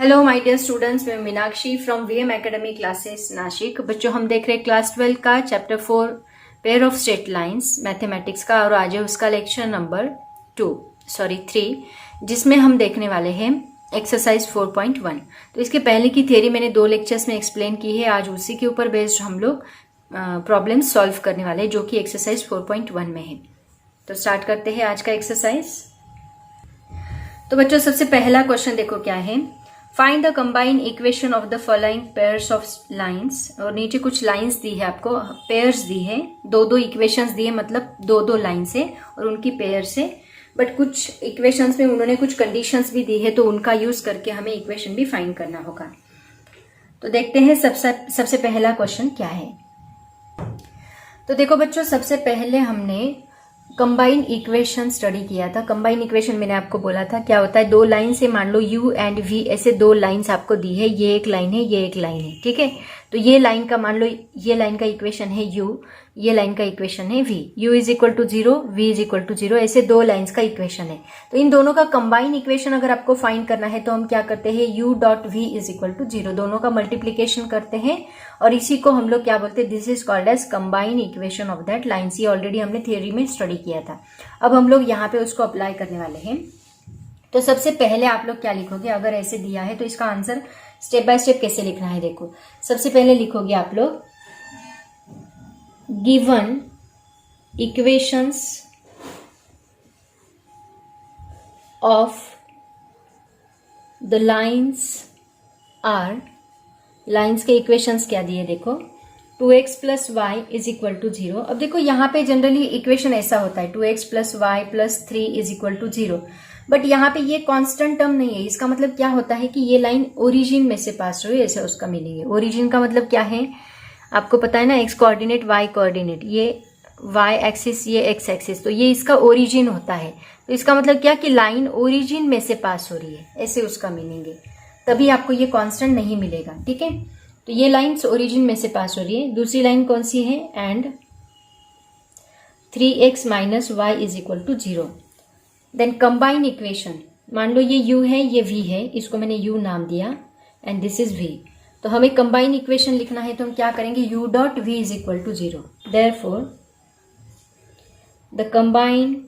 Hello my dear students, मैं Meenakshi from VM academy classes Nashik. बच्चों, हम देख रहे हैं क्लास 12 का chapter 4 pair of straight lines mathematics का, और आज है उसका लेक्चर नंबर 3, जिसमें हम देखने वाले हैं एक्सरसाइज 4.1। तो इसके पहले की थ्योरी मैंने 2 लेक्चर्स में एक्सप्लेन की है। आज उसी के ऊपर बेस्ड हम लोग प्रॉब्लम सॉल्व करने वाले हैं, जो कि एक्सरसाइज 4.1 में है। तो स्टार्ट करते हैं आज का एक्सरसाइज। तो बच्चों, सबसे पहला क्वेश्चन देखो क्या है। Find the combined equation of the following pairs of lines. और नीचे कुछ लाइंस दी है, आपको पेयर्स दी है, दो इक्वेशंस दी है, मतलब दो लाइंस है और उनकी पेयर्स है। बट कुछ इक्वेशंस में उन्होंने कुछ कंडीशंस भी दी है, तो उनका यूज करके हमें इक्वेशन भी फाइंड करना होगा। तो देखते हैं सबसे पहला क्वेश्चन क्या है। तो देखो बच्चों, सबसे पहले हमने कंबाइंड इक्वेशन स्टडी किया था। कंबाइंड इक्वेशन मैंने आपको बोला था क्या होता है। 2 लाइन से, मान लो u एंड v, ऐसे 2 लाइन्स आपको दी है। ये एक लाइन है, ये एक लाइन है, ठीक है। तो ये लाइन का, मान लो ये लाइन का इक्वेशन है u, ये लाइन का इक्वेशन है v। u is equal to 0, v is equal to 0, ऐसे 2 लाइन्स का इक्वेशन है। तो इन दोनों का कंबाइंड इक्वेशन अगर आपको फाइंड करना है तो हम क्या करते हैं, u dot v is equal to 0, दोनों का मल्टीप्लीकेशन करते हैं और इसी को हम लोग क्या बोलते हैं, this is called as combined equation of that lines. ये ऑलरेडी हमने थ्योरी में स्टडी किया था। अब हम लोग यहाँ पे उसको अप्लाई करने वाले हैं। तो सबसे पहले आप लोग क्या लिखोगे, अगर ऐसे दिया है तो इसका आंसर स्टेप बाय स्टेप कैसे लिखना है देखो। सबसे पहले लिखोगे आप लोग given equations of the lines are, lines के इक्वेशंस क्या दिए देखो, 2x plus y is equal to 0। अब देखो यहाँ पे जनरली इक्वेशन ऐसा होता है 2x plus y plus 3 is equal to 0। But यहाँ पे ये कांस्टेंट टर्म नहीं है। इसका मतलब क्या होता है कि ये लाइन ओरिजिन में से पास हुई, ऐसा उसका मीनिंग है। ओरिजिन का मतलब क्या है, आपको पता है ना, x कोऑर्डिनेट y कोऑर्डिनेट, ये y एक्सिस, ये x एक्सिस, तो ये इसका ओरिजिन होता है। तो इसका मतलब क्या कि लाइन ओरिजिन में से पास हो रही है, ऐसे उसका मीनिंग है। तभी आपको ये कांस्टेंट नहीं मिलेगा, ठीक है। तो ये लाइन ओरिजिन में से पास हो रही है। दूसरी लाइन कौन सी है, and 3x minus y is equal to 0। Then combine equation, मान लो ये u है, ये v है, इसको मैंने u नाम दिया एंड दिस इज v। तो हमें कंबाइन इक्वेशन लिखना है तो हम क्या करेंगे, u dot v is equal to 0। Therefore the combine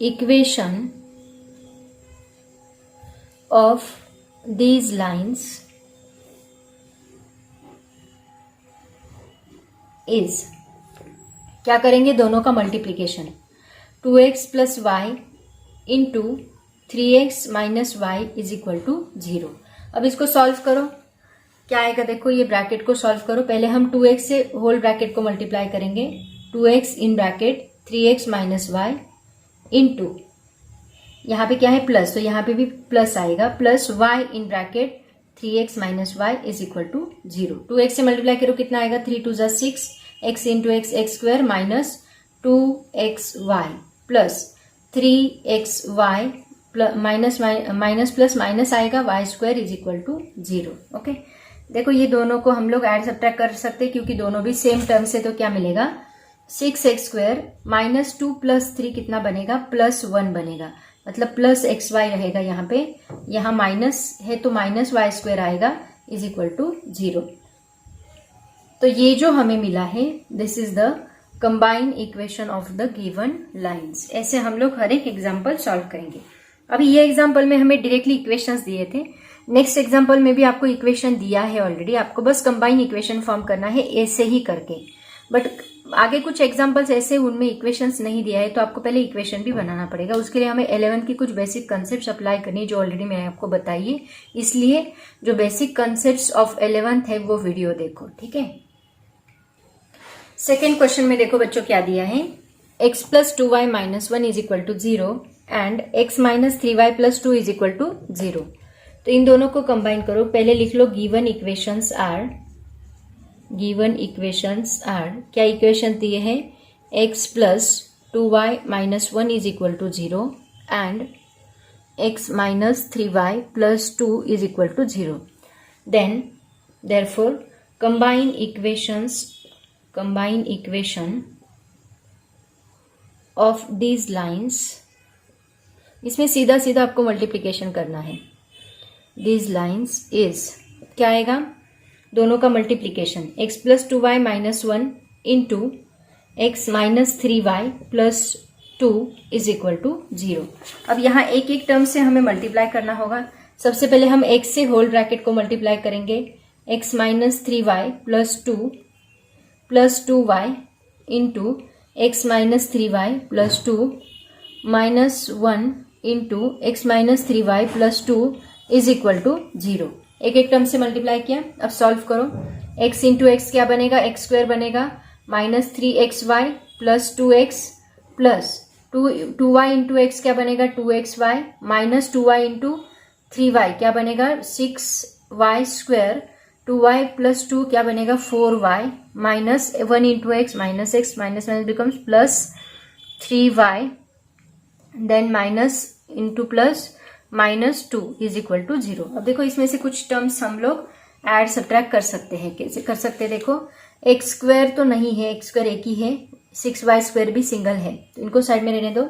equation of these lines is, क्या करेंगे, दोनों का multiplication, 2x plus y into 3x minus y is equal to 0। अब इसको सॉल्व करो, क्या आएगा देखो, ये ब्रैकेट को सॉल्व करो। पहले हम 2x से होल ब्रैकेट को मल्टीप्लाई करेंगे, 2x in bracket 3x minus y into, यहाँ पे क्या है प्लस, तो यहाँ पे भी प्लस आएगा, plus y in bracket 3x minus y is equal to 0। 2x से मल्टीप्लाई करो, कितना आएगा, 3 2 6, x into x x square minus 2xy plus 3xy minus plus minus आएगा, y square is equal to 0। Okay, देखो ये दोनों को हम लोग ऐड सब्ट्रैक्ट कर सकते हैं क्योंकि दोनों भी सेम टर्म से। तो क्या मिलेगा, 6x स्क्वायर माइनस 2 प्लस 3 कितना बनेगा, प्लस 1 बनेगा, मतलब प्लस xy रहेगा यहाँ पे, यहाँ माइनस है तो माइनस वाई स्क्वायर आएगा इज इक्वल टू 0। तो ये जो हमें मिला है, this is the combined equation of the given lines. ऐसे हम लोग हर एक एग्जाम्पल सॉल्व करेंगे। अभी ये एग्जाम्पल में हमें डायरेक्टली इक्वेशंस दिए थे, नेक्स्ट एग्जाम्पल में भी आपको इक्वेशन दिया है ऑलरेडी, आपको बस कंबाइंड इक्वेशन फॉर्म करना है ऐसे ही करके। बट आगे कुछ एग्जांपल्स ऐसे उनमें इक्वेशंस नहीं दिया है, तो आपको पहले इक्वेशन भी बनाना पड़ेगा। उसके लिए हमें 11th की कुछ बेसिक कंसेप्ट्स अप्लाई करनी है, जो ऑलरेडी मैंने आपको बताई है। इसलिए जो बेसिक कंसेप्ट्स ऑफ 11th है वो वीडियो देखो, ठीक है। सेकेंड क्वेश्चन में देखो बच्चों क्या दिया है, x plus 2y minus 1 is equal to 0 and x minus 3y plus 2 is equal to 0। तो इन दोनों को कंबाइन करो। पहले लिख लो given equations are, given equations are, क्या इक्वेशन दिए हैं, x plus 2y minus 1 is equal to 0 and x minus 3y plus 2 is equal to 0। Then therefore combine equation of these lines इसमें सीधा सीधा आपको मल्टीप्लिकेशन करना है। दीज लाइन्स इज क्या आएगा, दोनों का multiplication x plus 2y minus 1 into x minus 3y plus 2 is equal to 0। अब यहाँ एक एक टर्म से हमें मल्टीप्लाई करना होगा। सबसे पहले हम x से होल ब्रैकेट को मल्टीप्लाई करेंगे, x minus 3y plus 2y into x minus 3y plus 2 minus 1 into x minus 3y plus 2 is equal to 0। एक एक टर्म से मल्टीप्लाई किया। अब सॉल्व करो, x इंटू एक्स क्या बनेगा, एक्स स्क्वायर बनेगा, minus 3xy plus 2x plus 2y into x क्या बनेगा 2xy minus 2y into 3y क्या बनेगा 6y स्क्वायर, 2y प्लस 2 क्या बनेगा 4y minus 1 into x minus x minus minus becomes plus 3y then minus into plus minus 2 is equal to 0। अब देखो इसमें से कुछ टर्म्स हम लोग ऐड सब्ट्रैक्ट कर सकते हैं। कैसे कर सकते हैं, देखो एक्स स्क्वायर तो नहीं है, एक्स स्क्वायर एक ही है, 6y स्क्वायर भी सिंगल है, तो इनको साइड में रहने दो।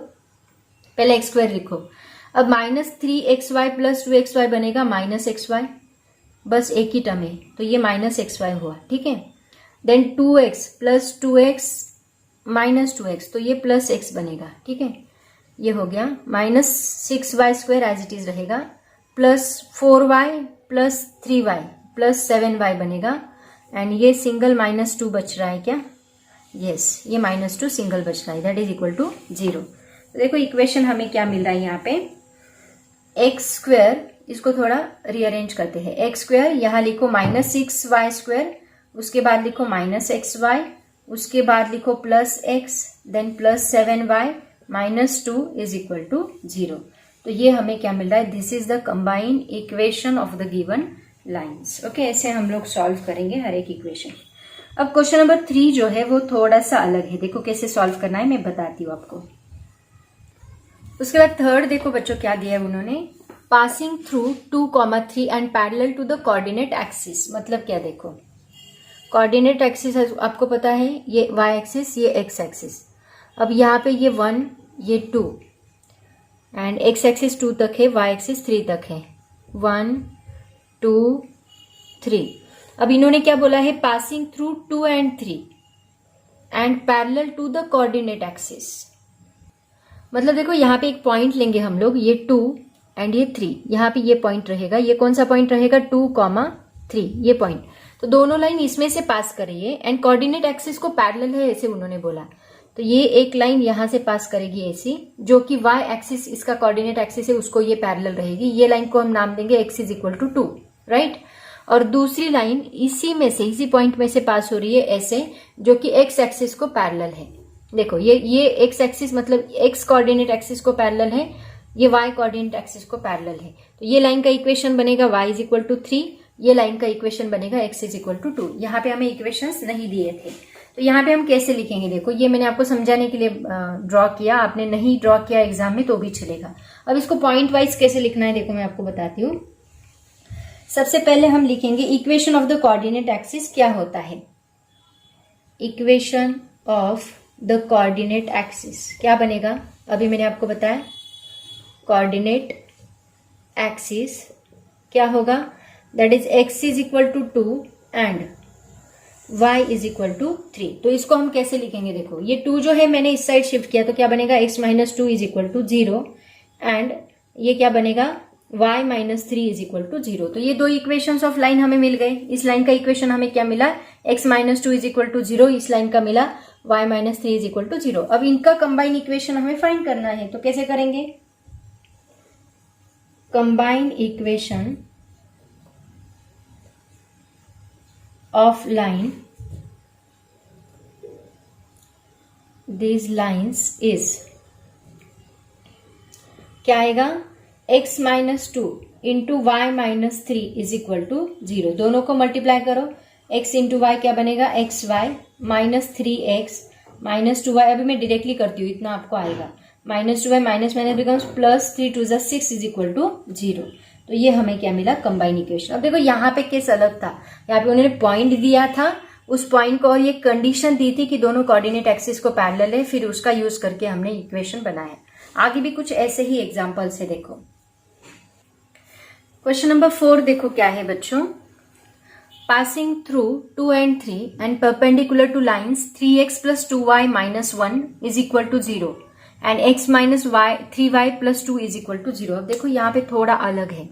पहले एक्स स्क्वायर लिखो। अब माइनस 3xy प्लस 2xy बनेगा माइनस xy, बस एक ही टर्म है तो ये माइनस xy हुआ, ठीक है। Then 2x plus 2x minus 2x तो ये प्लस x बनेगा, ठीक है, ये हो गया। Minus 6y square as it is रहेगा, plus 4y plus 3y plus 7y बनेगा, एंड ये सिंगल माइनस 2 बच रहा है क्या, यस ये माइनस 2 सिंगल बच रहा है, दैट इज इक्वल टू 0। तो देखो इक्वेशन हमें क्या मिल रहा है यहाँ पे, एक्स स्क्वायर, इसको थोड़ा रीअरेंज करते हैं। एक्स स्क्वायर यहाँ लिखो माइनस 6y स्क्वायर, उसके बाद लिखो माइनस xy, उसके बाद लिखो plus x, then plus 7y minus 2 is equal to 0। तो ये हमें क्या मिल रहा है, this is the combined equation of the given lines. Okay, ऐसे हम लोग सॉल्व करेंगे हर एक इक्वेशन। अब क्वेश्चन नंबर 3 जो है वो थोड़ा सा अलग है, देखो कैसे सॉल्व करना है मैं बताती हूँ आपको। उसके बाद थर्ड देखो बच्चों क्या दिया है उन्होंने, passing through 2,3 and parallel to the coordinate axis. मतलब क्या, देखो कोऑर्डिनेट एक्सिस आपको पता है, ये y एक्सिस ये x एक्सिस। अब यहाँ पे ये 1 ये 2 एंड x एक्सिस 2 तक है, y एक्सिस 3 तक है, 1 2 3। अब इन्होंने क्या बोला है, passing through 2 and 3 and parallel to the coordinate axis. मतलब देखो यहाँ पे एक पॉइंट लेंगे हम लोग, ये 2 एंड ये 3, यहाँ पे ये पॉइंट रहेगा, ये कौन सा पॉइंट रहेगा 2,3 ये पॉइंट। तो दोनों लाइन इसमें से पास कर रही है एंड कोऑर्डिनेट एक्सिस को पैरेलल है ऐसे उन्होंने बोला। तो ये एक लाइन यहां से पास करेगी ऐसी, जो कि y एक्सिस इसका कोऑर्डिनेट एक्सिस है उसको ये पैरेलल रहेगी। ये लाइन को हम नाम देंगे x is equal to 2, right. और दूसरी लाइन इसी में से, इसी पॉइंट में से पास हो रही है ऐसे, जो कि x एक्सिस को पैरेलल है। देखो ये x एक्सिस मतलब x कोऑर्डिनेट एक्सिस को पैरेलल है, ये y कोऑर्डिनेट एक्सिस को पैरेलल है। तो ये लाइन का इक्वेशन बनेगा y इज इक्वल टू 3, ये लाइन का इक्वेशन बनेगा x इज इक्वल टू 2। यहाँ पे हमें इक्वेशंस नहीं दिए थे, तो यहाँ पे हम कैसे लिखेंगे, देखो ये मैंने आपको समझाने के लिए ड्रॉ किया, आपने नहीं ड्रॉ किया एग्जाम में तो भी चलेगा। अब इसको पॉइंट वाइज कैसे लिखना है देखो मैं आपको बताती हूँ। सबसे पहले हम लिखेंगे equation of the coordinate axis क्या होता है। Equation of the coordinate axis क्या बनेगा, अभी मैंने आपको बताया कोऑर्डिनेट एक्सिस क्या होगा, that is x is equal to 2 and y is equal to 3। तो इसको हम कैसे लिखेंगे, देखो ये 2 जो है मैंने इस साइड शिफ्ट किया तो क्या बनेगा x minus 2 is equal to 0 and ये क्या बनेगा y minus 3 is equal to 0। तो ये दो इक्वेशंस ऑफ लाइन हमें मिल गए। इस लाइन का इक्वेशन हमें क्या मिला, x minus 2 is equal to 0, इस लाइन का मिला y minus 3 is equal to 0। अब इनका कंबाइन इक्वेशन हमें फाइंड करना है, तो कैसे करेंगे, combine equation of line these lines is क्या आएगा, x minus 2 into y minus 3 is equal to 0। दोनों को मल्टीप्लाई करो, x इंटू वाई क्या बनेगा x Y minus 3x minus 2y। अभी मैं डायरेक्टली करती हूँ, इतना आपको आएगा, minus 2y minus minus becomes plus 3 2 6 is equal to 0। तो ये हमें क्या मिला, कंबाइन इक्वेशन। अब देखो यहाँ पे केस अलग था, यहाँ पे उन्होंने पॉइंट दिया था, उस पॉइंट को और ये कंडीशन दी थी कि दोनों कोऑर्डिनेट एक्सिस को पैरेलल है, फिर उसका यूज करके हमने इक्वेशन बनाया। आगे भी कुछ ऐसे ही एग्जाम्पल्स है। देखो क्वेश्चन नंबर 4 देखो क्या है बच्चों। Passing through 2 and 3 and perpendicular to lines 3x plus 2y minus 1 is equal to 0 and x minus y 3y plus 2 is equal to 0। अब देखो यहाँ पे थोड़ा अलग है।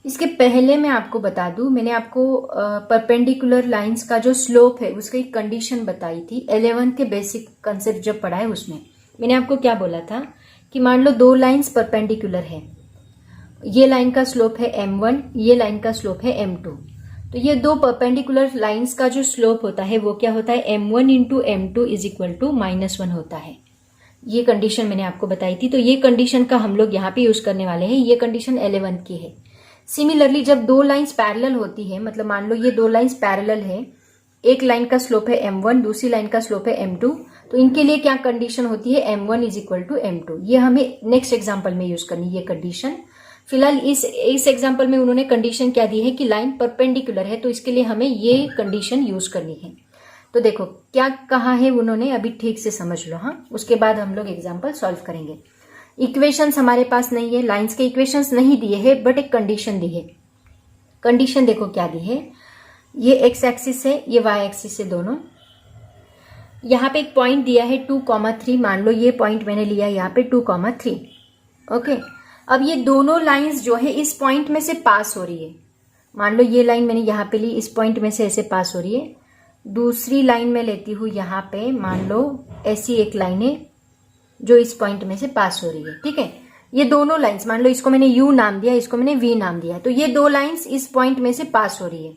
इसके पहले मैं आपको बता दूं, मैंने आपको परपेंडिकुलर लाइंस का जो स्लोप है उसका एक कंडीशन बताई थी 11th के बेसिक कंसेप्ट जब पढ़ा है उसमें। मैंने आपको क्या बोला था कि मान लो दो लाइंस परपेंडिकुलर है, ये लाइन का स्लोप है m1, ये लाइन का स्लोप है m2। तो ये दो परपेंडिकुलर लाइंस का जो स्लोप होता है वो क्या होता है, m1 into m2 is equal to -1 होता है। ये कंडीशन मैंने आपको बताई थी। तो ये कंडीशन का हम लोग यहाँ पे यूज करने वाले हैं। ये कंडीशन 11th की है। सिमिलरली जब दो लाइंस पैरेलल होती है, मतलब मान लो ये दो लाइंस पैरेलल है, एक लाइन का स्लोप है m1, दूसरी लाइन का स्लोप है m2, तो इनके लिए क्या कंडीशन होती है, m1 is equal to m2। ये हमें नेक्स्ट एग्जाम्पल में यूज करनी ये कंडीशन। फिलहाल इस एग्जाम्पल में उन्होंने कंडीशन क्या दी है कि लाइन परपेंडिकुलर है, तो इसके लिए हमें ये कंडीशन यूज करनी है। तो देखो क्या कहा है उन्होंने, अभी ठीक से समझ लो। हाँ, उसके बाद हम लोग एग्जाम्पल सॉल्व करेंगे। इक्वेशंस हमारे पास नहीं है, लाइंस के इक्वेशंस नहीं दिए है, बट एक कंडीशन दी है। कंडीशन देखो क्या दी है, ये एक्स एक्सिस है, ये वाई एक्सिस है दोनों। यहाँ पे एक पॉइंट दिया है 2,3। मान लो ये पॉइंट मैंने लिया यहाँ पे 2,3। ओके, अब ये दोनों लाइंस जो है इस पॉइंट में से पास हो रही है। मान लो ये लाइन मैंने यहाँ पे ली, इस पॉइंट में से ऐसे पास हो रही है। दूसरी लाइन में लेती हूँ यहाँ पे, मान लो ऐसी एक लाइन है जो इस पॉइंट में से पास हो रही है। ठीक है, ये दोनों लाइंस, मान लो इसको मैंने यू नाम दिया, इसको मैंने वी नाम दिया, तो ये दो लाइंस इस पॉइंट में से पास हो रही है।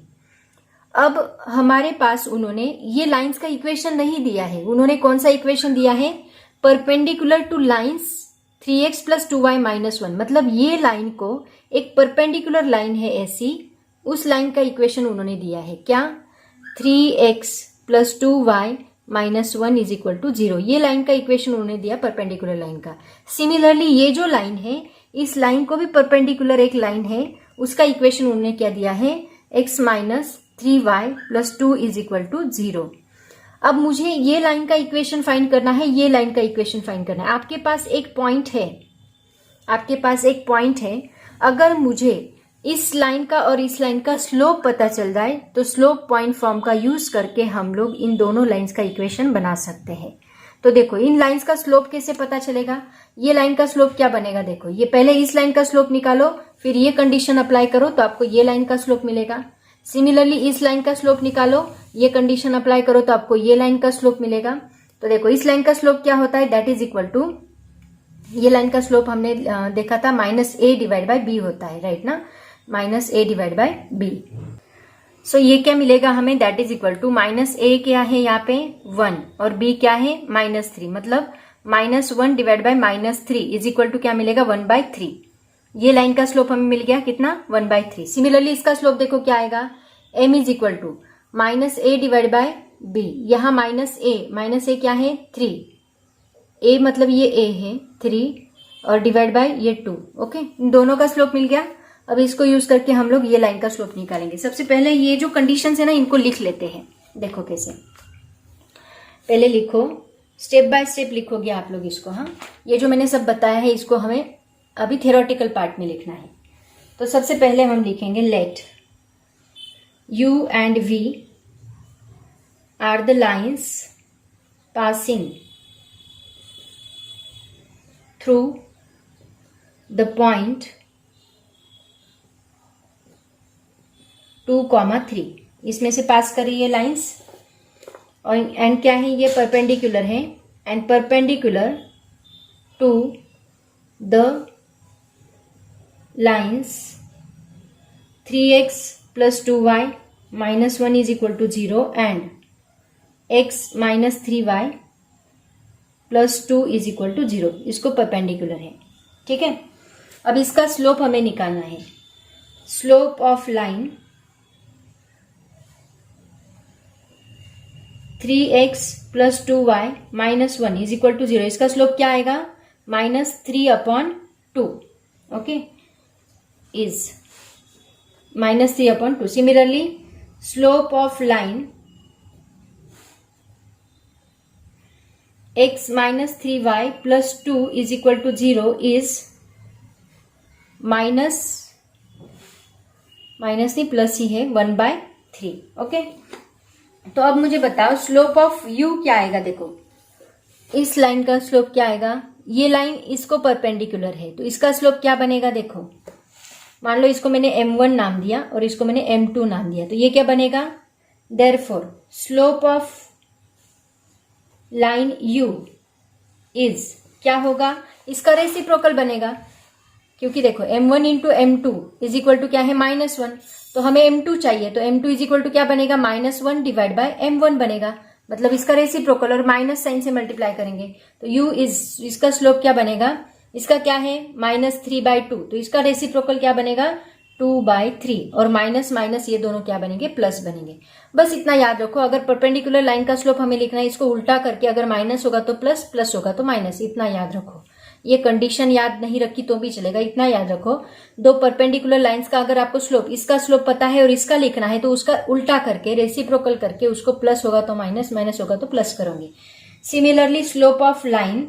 अब हमारे पास उन्होंने ये लाइंस का इक्वेशन नहीं दिया है। उन्होंने कौन सा इक्वेशन दिया है, perpendicular two lines 3x plus 2y minus 1। मतलब ये लाइन को, एक परपेंडिकुलर लाइन है ऐसी, उस लाइन का इक्वेशन उन्होंने दिया है क्या, 3x plus 2y minus 1 is equal to 0। ये लाइन का इक्वेशन उन्होंने दिया परपेंडिकुलर लाइन का। सिमिलरली ये जो लाइन है, इस लाइन को भी परपेंडिकुलर एक लाइन है, उसका इक्वेशन उन्होंने क्या दिया है, x minus 3y plus 2 is equal to 0। अब मुझे ये लाइन का इक्वेशन फाइंड करना है, ये लाइन का इक्वेशन फाइंड करना है। आपके पास एक पॉइंट है, आपके पास एक पॉइंट है। अगर मुझे इस लाइन का और इस लाइन का स्लोप पता चल जाए तो स्लोप पॉइंट फॉर्म का यूज करके हम लोग इन दोनों लाइंस का इक्वेशन बना सकते हैं। तो देखो इन लाइंस का स्लोप कैसे पता चलेगा, ये लाइन का स्लोप क्या बनेगा, देखो ये पहले इस लाइन का स्लोप निकालो, फिर ये कंडीशन अप्लाई करो तो आपको ये लाइन का स्लोप मिलेगा। सिमिलरली इस लाइन का स्लोप निकालो, ये कंडीशन अप्लाई करो तो आपको ये लाइन का स्लोप मिलेगा। तो देखो इस लाइन का स्लोप क्या होता है, दैट इज इक्वल टू, ये लाइन का स्लोप हमने देखा था -a डिवाइड बाय b होता है, राइट ना, -a divide by b। So ये क्या मिलेगा हमें, that is equal to -a क्या है यहाँ पे 1 और b क्या है -3। मतलब -1 divide by -3 is equal to क्या मिलेगा 1/3। ये लाइन का स्लोप हमें मिल गया कितना 1/3। सिमिलरली इसका स्लोप देखो क्या आएगा, m is equal to -a divide by b। यहाँ -a क्या है 3, a मतलब ये a है 3 और डिवाइड बाय ये 2। ओके, इन दोनों का स्लोप मिल गया। अब इसको यूज करके हम लोग ये लाइन का स्लोप निकालेंगे। सबसे पहले ये जो कंडीशन है ना, इनको लिख लेते हैं। देखो कैसे, पहले लिखो, स्टेप बाय स्टेप लिखोगे आप लोग इसको। हाँ, ये जो मैंने सब बताया है इसको हमें अभी थ्योरेटिकल पार्ट में लिखना है। तो सबसे पहले हम लिखेंगे late u and v are the lines passing through the point 2,3। इसमें से पास कर रही है लाइंस, और एंड क्या है, ये परपेंडिकुलर है, and perpendicular to the lines 3x plus 2y minus 1 is equal to 0 and x minus 3y plus 2 is equal to 0। इसको परपेंडिकुलर है। ठीक है, अब इसका स्लोप हमें निकालना है। Slope of line 3x plus 2y minus 1 is equal to 0। इसका स्लोप क्या आएगा, -3/2। Okay, is -3/2। Similarly slope of line x minus 3y plus 2 is equal to 0 is minus नहीं प्लस ही है 1/3। ओके, तो अब मुझे बताओ स्लोप ऑफ u क्या आएगा। देखो इस लाइन का स्लोप क्या आएगा, ये लाइन इसको परपेंडिकुलर है तो इसका स्लोप क्या बनेगा। देखो मान लो इसको मैंने m1 नाम दिया और इसको मैंने m2 नाम दिया, तो ये क्या बनेगा, therefore slope of line u is क्या होगा, इसका रेसिप्रोकल बनेगा, क्योंकि देखो m1 into m2 is equal to क्या है -1, तो हमें m2 चाहिए, तो m2 इज इक्वल टू क्या बनेगा, -1 डिवाइड बाय m1 बनेगा, मतलब इसका रेसिप्रोकल और माइनस साइन से मल्टीप्लाई करेंगे तो u इज, इसका स्लोप क्या बनेगा, इसका क्या है -3/2, तो इसका रेसिप्रोकल क्या बनेगा 2/3, और माइनस माइनस ये दोनों क्या बनेंगे, प्लस बनेंगे। बस इतना याद रखो, अगर परपेंडिकुलर लाइन का स्लोप हमें लिखना है, इसको उल्टा करके अगर माइनस होगा तो प्लस, प्लस होगा तो माइनस, इतना याद रखो। ये कंडीशन याद नहीं रखी तो भी चलेगा, इतना याद रखो। दो परपेंडिकुलर लाइंस का अगर आपको स्लोप, इसका स्लोप पता है और इसका लिखना है, तो उसका उल्टा करके रेसिप्रोकल करके उसको प्लस होगा तो माइनस, माइनस होगा तो प्लस करोगे। Similarly slope of line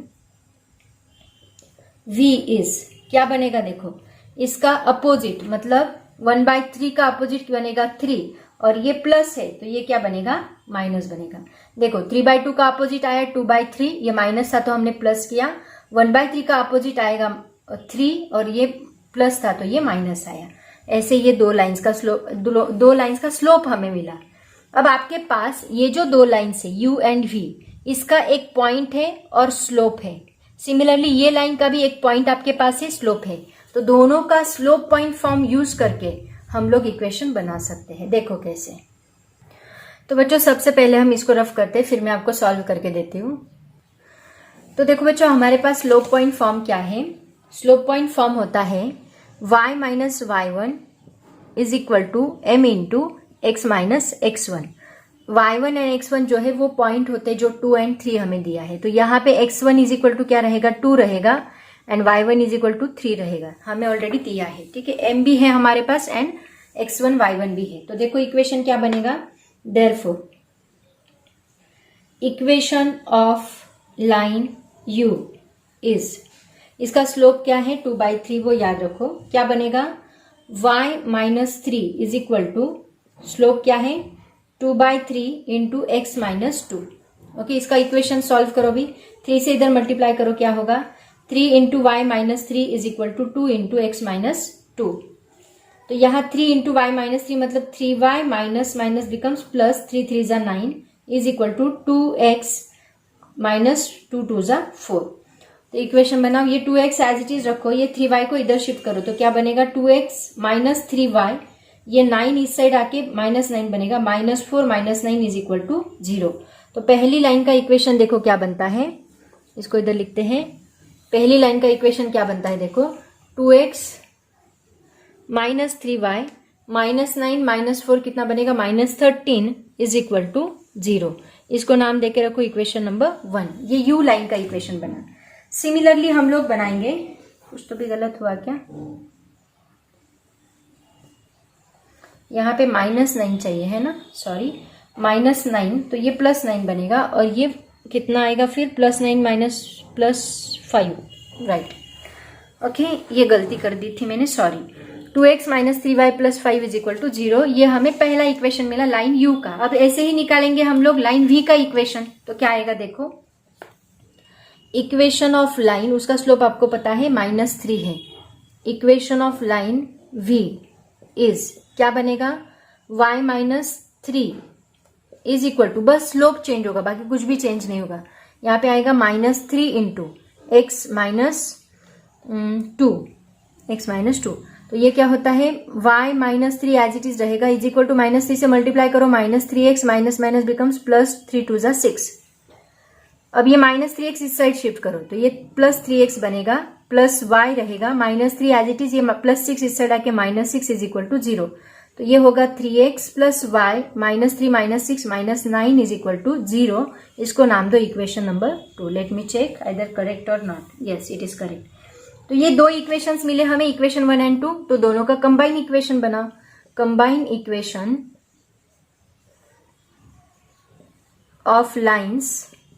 v is क्या बनेगा, देखो इसका अपोजिट, मतलब 1/3 का अपोजिट बनेगा 3, और ये प्लस है तो ये क्या बनेगा, माइनस बनेगा। देखो 3/2 का अपोजिट आया 2/3, ये माइनस था तो हमने प्लस किया, 1/3 का अपोजिट आएगा 3 और ये प्लस था तो ये माइनस आया। ऐसे ये दो लाइंस का स्लोप हमें मिला। अब आपके पास ये जो दो लाइंस है u एंड v, इसका एक पॉइंट है और स्लोप है। सिमिलरली ये लाइन का भी एक पॉइंट आपके पास है, स्लोप है, तो दोनों का स्लोप पॉइंट फॉर्म यूज करके हम लोग इक्वेशन बना सकते हैं। देखो कैसे। तो बच्चों सबसे पहले हम इसको रफ करते हैं, फिर मैं आपको सॉल्व करके देती हूँ। तो देखो बच्चों हमारे पास स्लोप पॉइंट फॉर्म क्या है, स्लोप पॉइंट फॉर्म होता है y minus y1 is equal to m into x minus x1। y1 and x1 जो है वो पॉइंट होते हैं जो 2 एंड 3 हमें दिया है, तो यहाँ पे x1 इज इक्वल टू क्या रहेगा, 2 रहेगा, and y1 is equal to 3 रहेगा, हमें ऑलरेडी दिया है। ठीक है, m भी है हमारे पास एंड x1 y1 भी है। तो देखो इक्वेशन क्या बनेगा, therefore equation of line u is, इसका स्लोप क्या है 2/3, वो याद रखो, क्या बनेगा y minus 3 is equal to slope क्या है 2/3 इंटू x माइनस 2। ओके, इसका इक्वेशन सॉल्व करो भी, 3 से इधर मल्टीप्लाई करो, क्या होगा 3 into y minus 3 is equal to 2 into x minus 2। तो यहाँ 3 इंटू वाई माइनस 3 मतलब 3y minus minus becomes plus, 3 3 जा 9 is equal to 2x minus 2 2 जा 4। तो इक्वेशन बनाओ, ये 2x एज इट इज रखो, ये 3y को इधर शिफ्ट करो, तो क्या बनेगा 2x माइनस 3y, ये 9 इस साइड आके -9 बनेगा, -4 माइनस 9 इज इक्वल टू 0। तो पहली लाइन का इक्वेशन देखो क्या बनता है, इसको इधर लिखते हैं। पहली लाइन का इक्वेशन क्या बनता है, देखो 2x minus 3y minus 9 minus 4 कितना बनेगा -13 इज इक्वल टू 0। इसको नाम देके रखो इक्वेशन नंबर 1। ये u लाइन का इक्वेशन बना। सिमिलरली हम लोग बनाएंगे, कुछ तो भी गलत हुआ क्या, यहाँ पे -9 चाहिए है ना, सॉरी -9, तो ये +9 बनेगा, और ये कितना आएगा फिर +9 माइनस +5, राइट। ओके, ये गलती कर दी थी मैंने, sorry. 2x minus 3y plus 5 is equal to 0, ये हमें पहला इक्वेशन मिला लाइन u का। अब ऐसे ही निकालेंगे हम लोग लाइन v का इक्वेशन, तो क्या आएगा देखो, इक्वेशन ऑफ लाइन, उसका स्लोप आपको पता है -3 है। Equation of line v is क्या बनेगा, y minus 3 is equal to, बस स्लोप चेंज होगा, बाकी कुछ भी चेंज नहीं होगा। यहाँ पे आएगा -3 इंटू एक्स माइनस 2, तो ये क्या होता है y minus 3 as it is रहेगा, इज इक्वल टू -3 से मल्टीप्लाई करो, -3x माइनस माइनस बिकम्स +3 2 जा 6। अब ये -3x इस साइड शिफ्ट करो, तो ये +3x बनेगा, प्लस y रहेगा, -3 एज इट इज, ये +6 इस साइड आके -6 इज इक्वल टू 0। तो ये होगा 3x plus y -3 minus 6 minus 9 is equal to 0। इसको नाम दो equation number 2। Let me check either correct और not. Yes, it is correct. तो ये दो इक्वेशंस मिले हमें, इक्वेशन 1 एंड 2, तो दोनों का कंबाइन इक्वेशन बना। Combine equation of lines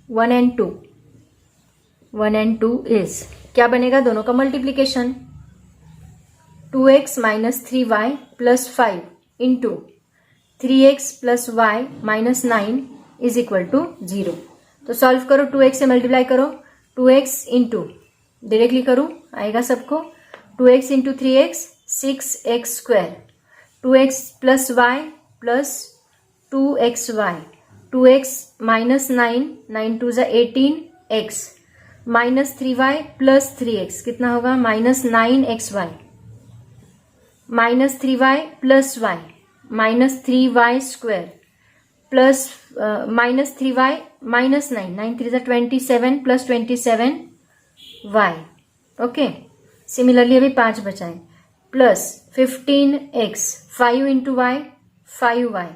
1 and 2 1 and 2 is, क्या बनेगा, दोनों का multiplication, 2x minus 3y plus 5 into 3x plus y minus 9 is equal to 0। तो सॉल्व करो, 2x से मल्टीप्लाई करो, 2x इंटू डायरेक्टली करूं, आएगा सबको, 2x into 3x 6x square, 2x plus y plus 2xy, 2x minus 9, 9 two ज़ा 18x minus 3y plus 3x कितना होगा, minus 9xy minus 3y plus y minus 3y square plus minus 3y minus 9, 9 3 ज़ा 27 plus 27y। Okay, similarly अभी 5 बचाए, plus 15x 5 into y 5y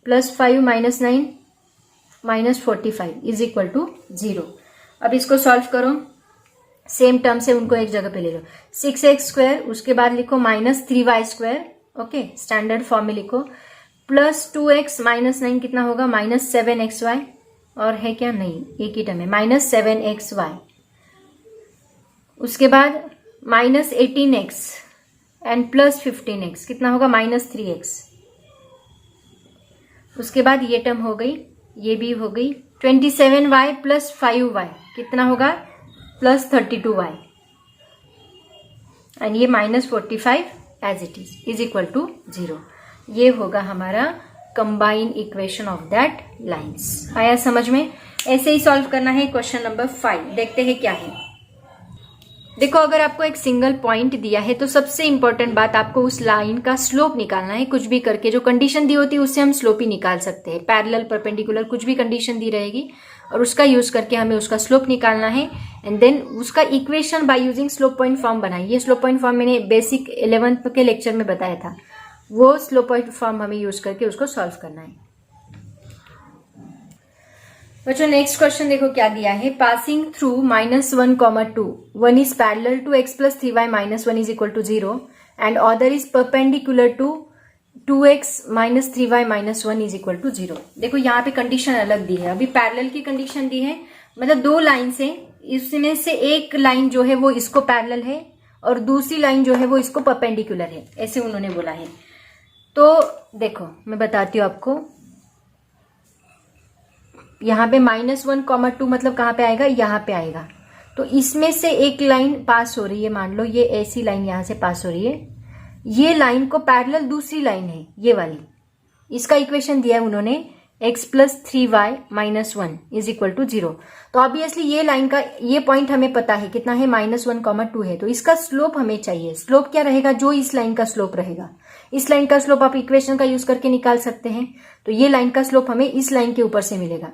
plus 5 minus 9 minus 45 is equal to 0। अब इसको solve करो, same term से उनको एक जगह पे ले लो, 6x स्क्वायर उसके बाद लिखो minus 3y square, okay standard form में लिखो, प्लस 2x माइनस 9 कितना होगा, माइनस 7xy, और है क्या, नहीं एक ही टर्म है, माइनस 7xy, उसके बाद minus 18x and plus 15x कितना होगा, माइनस 3x, उसके बाद ये टर्म हो गई, ये भी हो गई, 27y प्लस 5y कितना होगा, प्लस 32y, एंड ये minus 45 as it is equal to 0। ये होगा हमारा combine equation of that lines. आया समझ में? ऐसे ही सॉल्व करना है क्वेश्चन नंबर 5। देखते हैं क्या है। देखो, अगर आपको एक सिंगल पॉइंट दिया है तो सबसे इंपॉर्टेंट बात आपको उस लाइन का स्लोप निकालना है। कुछ भी करके जो कंडीशन दी होती है उससे हम स्लोप ही निकाल सकते हैं। पैरेलल, परपेंडिकुलर, कुछ भी कंडीशन दी रहेगी और उसका यूज करके हमें उसका स्लोप निकालना है, एंड देन उसका equation by using slope point form बनाइए। स्लोप पॉइंट फॉर्म मैंने बेसिक 11th के लेक्चर में बताया था, वो स्लोप पॉइंट फॉर्म हमें यूज करके उसको सॉल्व करना है। बच्चों नेक्स्ट क्वेश्चन देखो क्या दिया है। Passing through -1, 2 1 is parallel to x plus 3y minus 1 is equal to 0 and other is perpendicular to 2x minus 3y minus 1 is equal to 0। देखो यहाँ पे कंडीशन अलग दी है। अभी पैरेलल की कंडीशन दी है, मतलब दो लाइन से, इसमें से एक लाइन जो है वो इसको पैरेलल है और दूसरी लाइन जो है वो इसको परपेंडिकुलर है, ऐसे उन्होंने बोला है। तो देखो मैं बताती हूँ आपको, यहाँ पे -1, 2 मतलब कहाँ पे आएगा, यहाँ पे आएगा। तो इसमें से एक लाइन पास हो रही है, मान लो ये ऐसी लाइन यहाँ से पास हो रही है, ये लाइन को पैरेलल दूसरी लाइन है ये वाली, इसका इक्वेशन दिया है उन्होंने x plus 3y minus 1 is equal to 0। तो ऑब्वियसली ये लाइन का ये पॉइंट हमें पता है कितना है, -1, 2 है। तो इसका स्लोप हमें चाहिए। स्लोप क्या रहेगा, जो इस लाइन का स्लोप रहेगा। इस लाइन का स्लोप आप इक्वेशन का यूज करके निकाल सकते हैं। तो ये लाइन का स्लोप हमें इस लाइन के ऊपर से मिलेगा।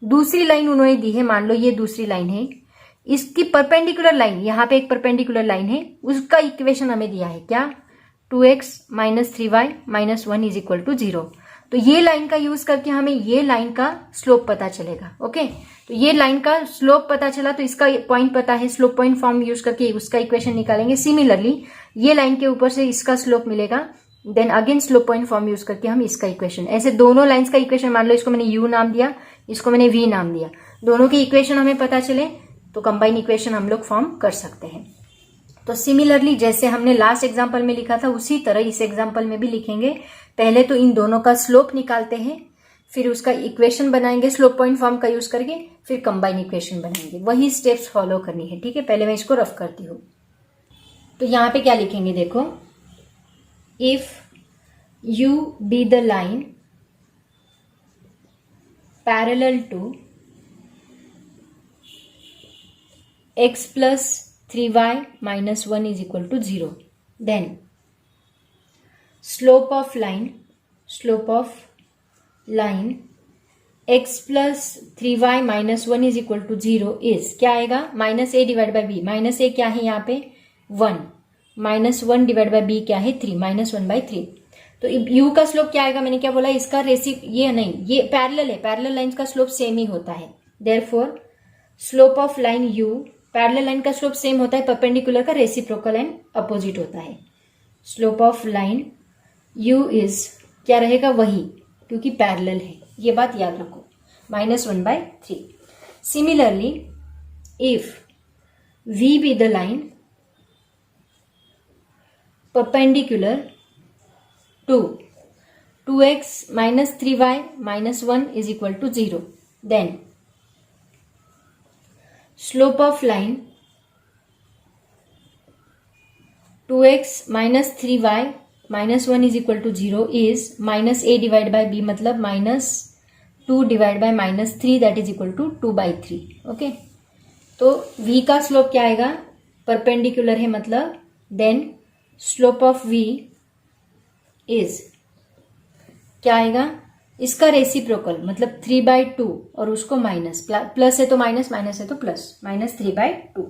दूसरी लाइन उन्होंने दी है, मान लो ये दूसरी लाइन है, इसकी परपेंडिकुलर लाइन, यहाँ पे एक परपेंडिकुलर लाइन है, उसका इक्वेशन हमें दिया है क्या, 2x minus 3y minus 1 is equal to 0। तो ये लाइन का यूज करके हमें ये लाइन का स्लोप पता चलेगा। ओके, तो ये लाइन का स्लोप पता चला तो इसका पॉइंट पता है, स्लोप पॉइंट फॉर्म यूज करके उसका इक्वेशन निकालेंगे। सिमिलरली ये लाइन के ऊपर से इसका स्लोप मिलेगा, then again slope point form use करके हम इसका इक्वेशन, ऐसे दोनों लाइंस का इक्वेशन, मान लो इसको मैंने u नाम दिया, इसको मैंने v नाम दिया, दोनों की इक्वेशन हमें पता चले तो कंबाइन इक्वेशन हम लोग फॉर्म कर सकते हैं। तो सिमिलरली जैसे हमने लास्ट एग्जांपल में लिखा था उसी तरह इस एग्जांपल में भी लिखेंगे। पहले तो इन दोनों का स्लोप निकालते हैं, फिर उसका इक्वेशन बनाएंगे स्लोप पॉइंट फॉर्म का यूज करके, फिर कंबाइन इक्वेशन बनाएंगे। वही स्टेप्स फॉलो करनी है, ठीक है। पहले मैं इसको रफ करती हूँ। तो यहाँ पे क्या लिखेंगे, देखो, if you be the line parallel to x plus 3y minus 1 is equal to 0, then slope of line x plus 3y minus 1 is equal to 0 is क्या आएगा, minus a divide by b। Minus a क्या है यहाँ पे 1, minus 1 divide by b क्या है 3, -1/3। तो u का स्लोप क्या आएगा, मैंने क्या बोला, इसका ये नहीं, ये पैरेलल है, पैरेलल लाइन का स्लोप सेम ही होता है। Therefore slope of line u, parallel line का स्लोप सेम होता है, परपेंडिकुलर का रेसिप्रोकल एंड अपोजिट होता है। Slope of line u is क्या रहेगा, वही, क्योंकि पैरेलल है, ये बात याद रखो, -1/3। Similarly if V be the line perpendicular to 2x minus 3y minus 1 is equal to 0. Then slope of line 2x minus 3y minus 1 is equal to 0 is minus a divided by b, मतलब minus 2 divided by minus 3 that is equal to 2 by 3. Okay, तो v का slope क्या आएगा, perpendicular है मतलब, then slope of v is क्या आएगा, इसका रेसिप्रोकल मतलब 3/2 और उसको माइनस, प्लस है तो माइनस, माइनस है तो प्लस, माइनस 3/2.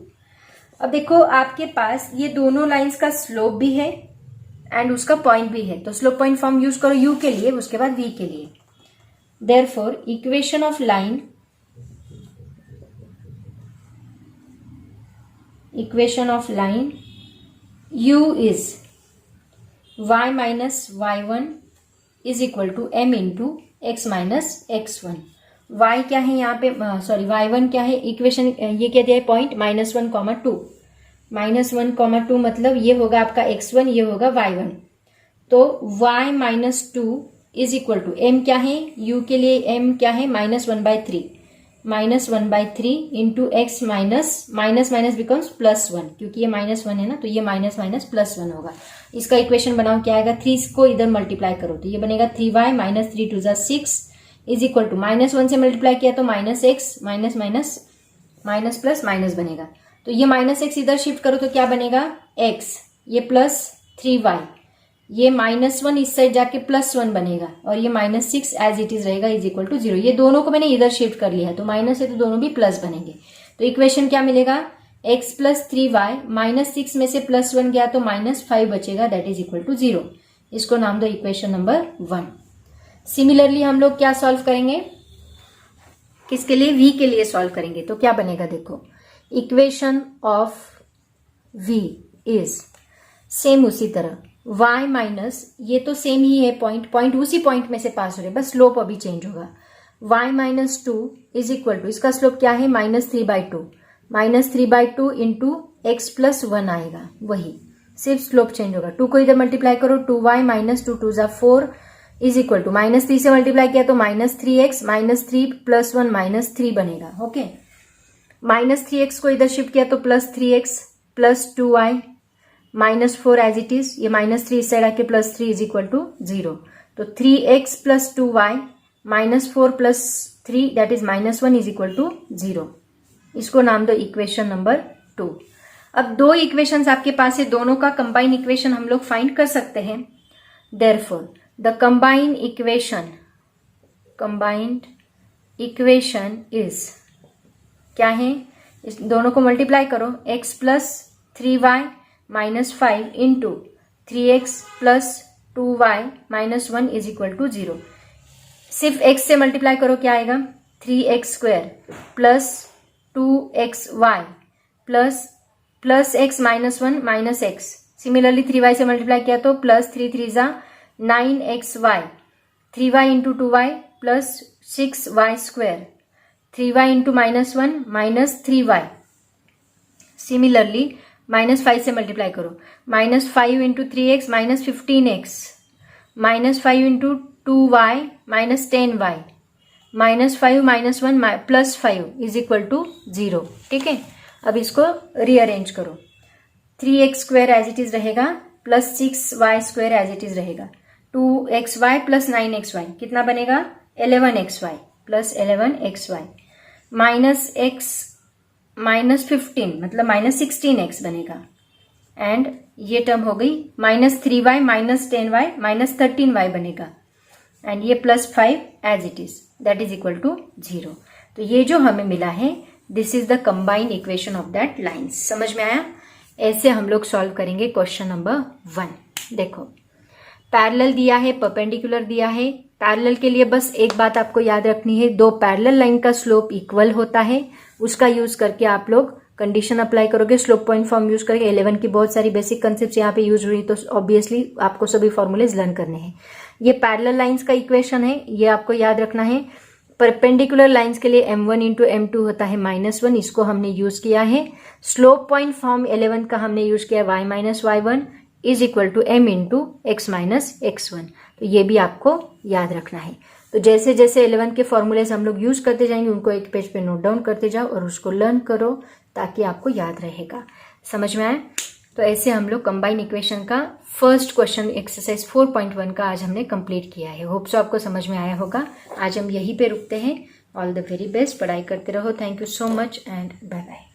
अब देखो आपके पास ये दोनों लाइंस का स्लोप भी है एंड उसका पॉइंट भी है, तो स्लोप पॉइंट फॉर्म यूज करो u के लिए, उसके बाद v के लिए. Therefore equation of line, equation of line u is y minus y1 is equal to m into x minus x1. y क्या है यहाँ पे, सॉरी y1 क्या है, इक्वेशन ये क्या दिया है पॉइंट, -1, 2. -1, 2 मतलब ये होगा आपका x1, ये होगा y1. तो y minus 2 is equal to m क्या है, u के लिए m क्या है, -1/3, -1/3 into x minus minus becomes +1, क्योंकि ये -1 है ना, तो ये माइनस +1 होगा. इसका इक्वेशन बनाओ क्या आएगा, 3 को इधर मल्टीप्लाई करो तो ये बनेगा 3y minus 3 2 6 is equal to -1 से मल्टीप्लाई किया तो -x, माइनस प्लस माइनस बनेगा. तो ये -x इधर शिफ्ट करो तो क्या बनेगा, x, ये प्लस 3y, ये -1 इस साइड जाके +1 बनेगा और ये -6 एज इट इज रहेगा इज इक्वल टू 0. ये दोनों को मैंने इधर शिफ्ट कर लिया है तो माइनस है तो दोनों भी प्लस बनेंगे. तो इक्वेशन क्या मिलेगा, x प्लस 3y, -6 में से +1 गया तो -5 बचेगा, दैट इज इक्वल टू 0. इसको नाम दो इक्वेशन नंबर 1. सिमिलरली हम लोग क्या सॉल्व करेंगे, किसके लिए, v के लिए सॉल्व करेंगे. तो क्या बनेगा देखो, equation of v is same उसी तरह y माइनस, ये तो सेम ही है पॉइंट उसी पॉइंट में से पास हो रहे, बस स्लोप अभी चेंज होगा. y minus 2 is equal to, इसका स्लोप क्या है, -3/2 इंटू x प्लस 1 आएगा, वही सिर्फ स्लोप चेंज होगा. 2 को इधर मल्टीप्लाई करो, 2y minus 2 2 4 is equal to -3 से मल्टीप्लाई किया तो -3x, -3 + 1 -3 बनेगा. ओके, -3x को इधर शिफ्ट किया तो +3x plus 2y -4 as it is, ये -3 इस साइड आके +3 इज इक्वल टू 0. तो 3x plus 2y -4 plus 3 that is -1 is equal to 0. इसको नाम दो इक्वेशन नंबर 2. अब दो इक्वेशंस आपके पास है, दोनों का कंबाइन इक्वेशन हम लोग फाइंड कर सकते हैं. Therefore the combined equation is क्या है, इस दोनों को मल्टीप्लाई करो, x plus 3y minus 5 into 3x plus 2y minus 1 is equal to 0. सिर्फ x से मल्टीप्लाई करो क्या आएगा, 3x² plus 2xy plus x minus 1 minus x. Similarly 3y से मल्टीप्लाई किया तो plus 3 3 9xy, 3y into 2y plus 6y², 3y into -1 minus 3y. Similarly -5 से multiply करो, -5 into 3x minus 15x, -5 into 2y minus 10y, -5 -1 plus 5 is equal to 0. ठीक है, अब इसको rearrange करो, 3x² एज इट इज रहेगा plus 6y² as it is रहेगा, 2xy plus 9xy कितना बनेगा, 11xy plus 11xy, minus x minus 15 मतलब -16x बनेगा. एंड ये टर्म हो गई -3y minus 10y minus 13y बनेगा. एंड ये +5 as it is, that is equal to 0. तो ये जो हमें मिला है, this is the combined equation of that lines. समझ में आया? ऐसे हम लोग सॉल्व करेंगे क्वेश्चन नंबर 1. देखो, पैरेलल दिया है, परपेंडिकुलर दिया है. पैरेलल के लिए बस एक बात आपको याद रखनी है, दो पैरेलल लाइन का स्लोप इक्वल होता है, उसका यूज करके आप लोग कंडीशन अप्लाई करोगे, स्लोप पॉइंट फॉर्म यूज करके. 11 की बहुत सारी बेसिक कंसेप्ट यहाँ पे यूज हुई, तो ऑब्वियसली आपको सभी फॉर्मूलेज लर्न करने हैं. ये पैरेलल लाइंस का इक्वेशन है, ये आपको याद रखना है. परपेंडिकुलर लाइंस के लिए m1 इंटू m2 होता है -1, इसको हमने यूज किया है। स्लोप पॉइंट फॉर्म 11 का हमने यूज किया y minus y1 is equal to m into x minus x1। तो ये भी आपको याद रखना है। तो जैसे जैसे 11 के फॉर्मूलेज हम लोग यूज करते जाएंगे उनको एक पेज पे नोट डाउन करते जाओ और उसको लर्न करो ताकि आपको याद रहेगा। समझ में आया? तो ऐसे हम लोग कंबाइन इक्वेशन का फर्स्ट क्वेश्चन एक्सरसाइज 4.1 का आज हमने कंप्लीट किया है। होप सो आपको समझ में आया होगा। आज हम यहीं पे रुकते हैं। ऑल द वेरी बेस्ट, पढ़ाई करते रहो। Thank you so much and bye bye.